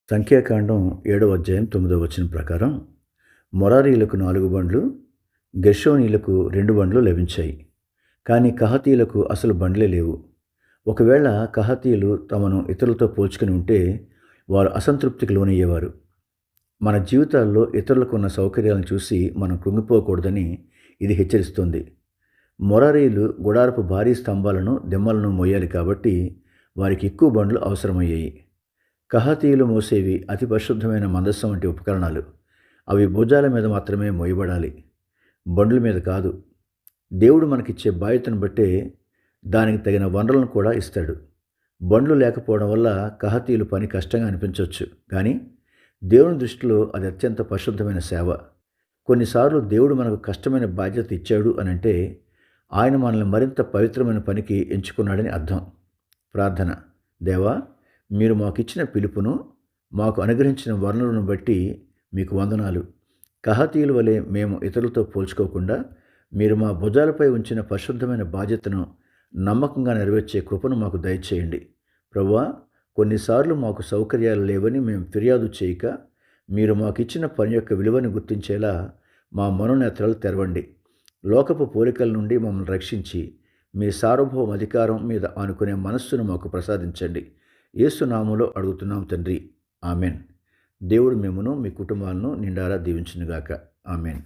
సంఖ్యాకాండం 7వ అధ్యాయం 9వ వచనం ప్రకారం మొరారీయులకు 4 బండ్లు, గెర్షోనీయులకు 2 బండ్లు లభించాయి. కానీ కహాతీయులకు అసలు బండ్లే లేవు. ఒకవేళ కహాతీయులు తమను ఇతరులతో పోల్చుకుని ఉంటే వారు అసంతృప్తికి లోనయ్యేవారు. మన జీవితాల్లో ఇతరులకున్న సౌకర్యాలను చూసి మనం కృంగిపోకూడదని ఇది హెచ్చరిస్తోంది. మొరారీయులు గుడారపు భారీ స్తంభాలను, దిమ్మలను మోయాలి కాబట్టి వారికి ఎక్కువ బండ్లు అవసరమయ్యాయి. కహాతీయులు మోసేవి అతి పరిశుద్ధమైన మందస్సం వంటి ఉపకరణాలు. అవి భుజాల మీద మాత్రమే మోయబడాలి, బండ్ల మీద కాదు. దేవుడు మనకిచ్చే బాధ్యతను బట్టే దానికి తగిన వనరులను కూడా ఇస్తాడు. బండ్లు లేకపోవడం వల్ల కహాతీయుల పని కష్టంగా అనిపించవచ్చు, కానీ దేవుని దృష్టిలో అది అత్యంత పరిశుద్ధమైన సేవ. కొన్నిసార్లు దేవుడు మనకు కష్టమైన బాధ్యత ఇచ్చాడు అనంటే ఆయన మనల్ని మరింత పవిత్రమైన పనికి ఎంచుకున్నాడని అర్థం. ప్రార్థన. దేవా, మీరు మాకిచ్చిన పిలుపును, మాకు అనుగ్రహించిన వనరులను బట్టి మీకు వందనాలు. కహాతీయుల వలె మేము ఇతరులతో పోల్చుకోకుండా మీరు మా భుజాలపై ఉంచిన పరిశుద్ధమైన బాధ్యతను నమ్మకంగా నెరవేర్చే కృపను మాకు దయచేయండి. ప్రభువా, కొన్నిసార్లు మాకు సౌకర్యాలు లేవని మేము ఫిర్యాదు చేయక మీరు మాకిచ్చిన పని యొక్క విలువను గుర్తించేలా మా మనోనేత్రాలు తెరవండి. లోకపు పోలికల నుండి మమ్మల్ని రక్షించి మీ సార్వభౌమ అధికారం మీద ఆనుకునే మనస్సును మాకు ప్రసాదించండి. యేసు నామములో అడుగుతున్నాం తండ్రి. ఆమెన్. దేవుడు మిమ్మును మీ కుటుంబాలను నిండారా దీవించునుగాక. ఆమెన్.